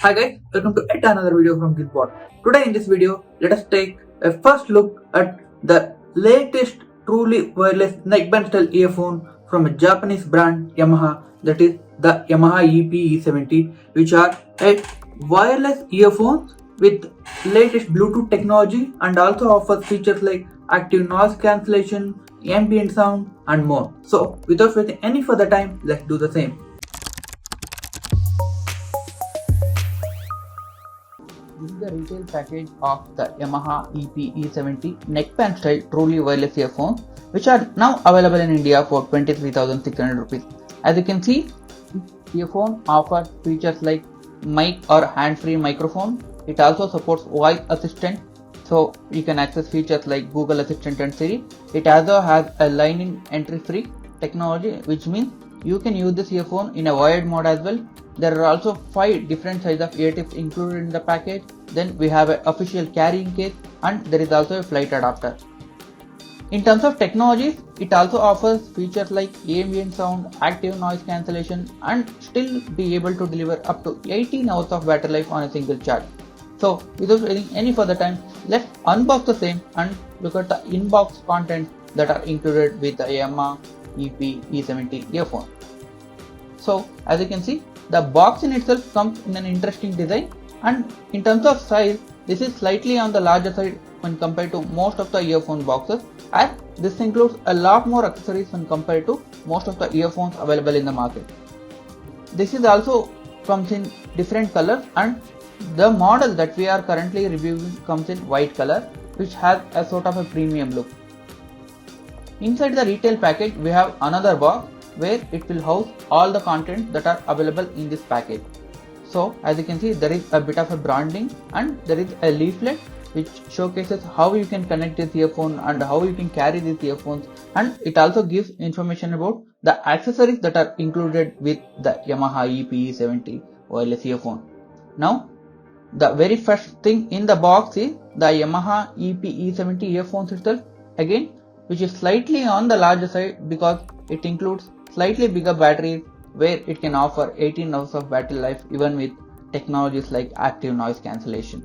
Hi guys, welcome to yet another video from Gilbot. Today in this video, let us take a first look at the latest truly wireless neckband style earphone from a Japanese brand Yamaha, that is the Yamaha EP-E70, which are a wireless earphones with latest Bluetooth technology and also offers features like active noise cancellation, ambient sound and more. So without wasting any further time, let's do the same. This is the retail package of the Yamaha EP-E70 neckband style truly wireless earphones, which are now available in India for 23,600 rupees. As you can see, this earphone offers features like mic or hand-free microphone. It also supports voice assistant, so you can access features like Google Assistant and Siri. It also has a line-in entry-free technology, which means you can use this earphone in a wired mode as well. There are also 5 different sizes of ear tips included in the package. Then we have an official carrying case and there is also a flight adapter. In terms of technologies, it also offers features like ambient sound, active noise cancellation and still be able to deliver up to 18 hours of battery life on a single charge. So without wasting any further time, let's unbox the same and look at the inbox contents that are included with the Yamaha EP-E70 earphone. So as you can see, the box in itself comes in an interesting design, and in terms of size, this is slightly on the larger side when compared to most of the earphone boxes, as this includes a lot more accessories when compared to most of the earphones available in the market. This is also comes in different colors, and the model that we are currently reviewing comes in white color, which has a sort of a premium look. Inside the retail package, we have another box where it will house all the contents that are available in this package. So as you can see, there is a bit of a branding and there is a leaflet which showcases how you can connect this earphone and how you can carry these earphones, and it also gives information about the accessories that are included with the Yamaha EP-E70 wireless earphone. Now the very first thing in the box is the Yamaha EP-E70 earphones itself, again which is slightly on the larger side because it includes slightly bigger batteries where it can offer 18 hours of battery life even with technologies like active noise cancellation.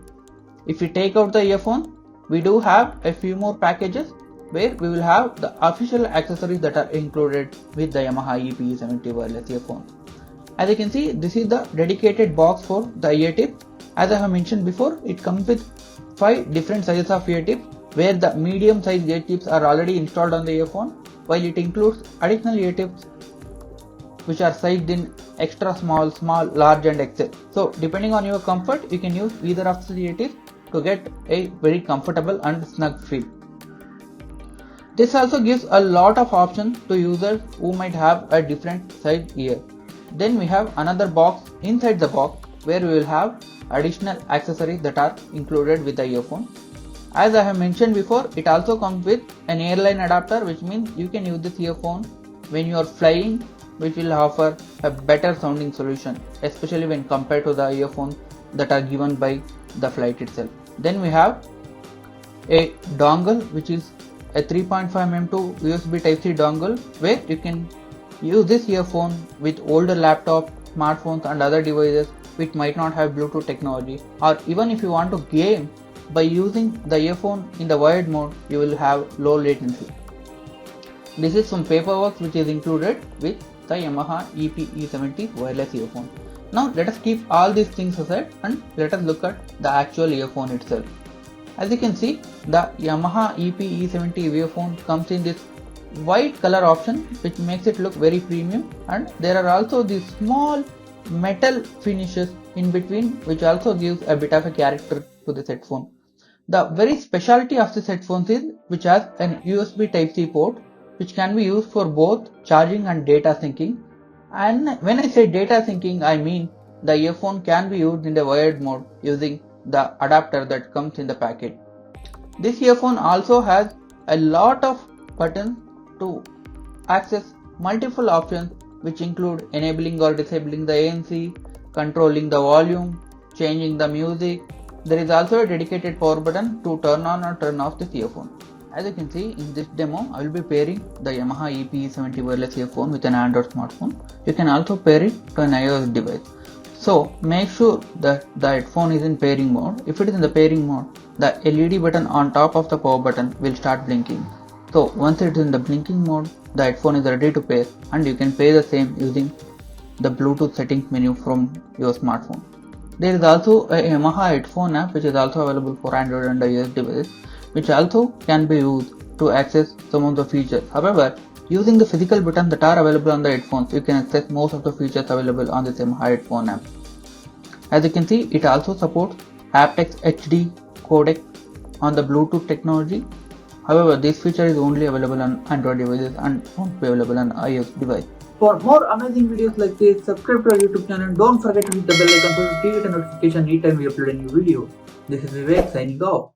If we take out the earphone, we do have a few more packages where we will have the official accessories that are included with the Yamaha EP-E70 wireless earphone. As you can see, this is the dedicated box for the ear tip. As I have mentioned before, it comes with 5 different sizes of ear tips, where the medium size ear tips are already installed on the earphone, while it includes additional ear tips which are sized in extra small, large and XL. So depending on your comfort, you can use either of the ear tips to get a very comfortable and snug feel. This also gives a lot of options to users who might have a different size ear. Then we have another box inside the box where we will have additional accessories that are included with the earphone. As I have mentioned before, it also comes with an airline adapter, which means you can use this earphone when you are flying, which will offer a better sounding solution, especially when compared to the earphones that are given by the flight itself. Then we have a dongle, which is a 3.5mm to USB Type-C dongle, where you can use this earphone with older laptops, smartphones and other devices which might not have Bluetooth technology, or even if you want to game by using the earphone in the wired mode, you will have low latency. This is some paperwork which is included with the Yamaha EP-E70 wireless earphone. Now let us keep all these things aside and let us look at the actual earphone itself. As you can see, the Yamaha EP-E70 earphone comes in this white color option, which makes it look very premium, and there are also these small metal finishes in between, which also gives a bit of a character to this headphone. The very specialty of this headphones is which has an USB Type-C port, which can be used for both charging and data syncing. And when I say data syncing, I mean the earphone can be used in the wired mode using the adapter that comes in the package. This earphone also has a lot of buttons to access multiple options, which include enabling or disabling the ANC, controlling the volume, changing the music. There is also a dedicated power button to turn on or turn off this earphone. As you can see in this demo, I will be pairing the Yamaha EP-E70 wireless earphone with an Android smartphone. You can also pair it to an iOS device. So make sure that the headphone is in pairing mode. If it is in the pairing mode, the LED button on top of the power button will start blinking. So once it is in the blinking mode, the headphone is ready to pair, and you can pair the same using the Bluetooth settings menu from your smartphone. There is also a Yamaha headphone app which is also available for Android and iOS devices, which also can be used to access some of the features. However, using the physical buttons that are available on the headphones, you can access most of the features available on this Yamaha headphone app. As you can see, it also supports haptics HD codec on the Bluetooth technology. However, this feature is only available on Android devices and won't be available on iOS device. For more amazing videos like this, subscribe to our YouTube channel and don't forget to hit the bell icon so you get a notification anytime we upload a new video. This is Vivek signing off.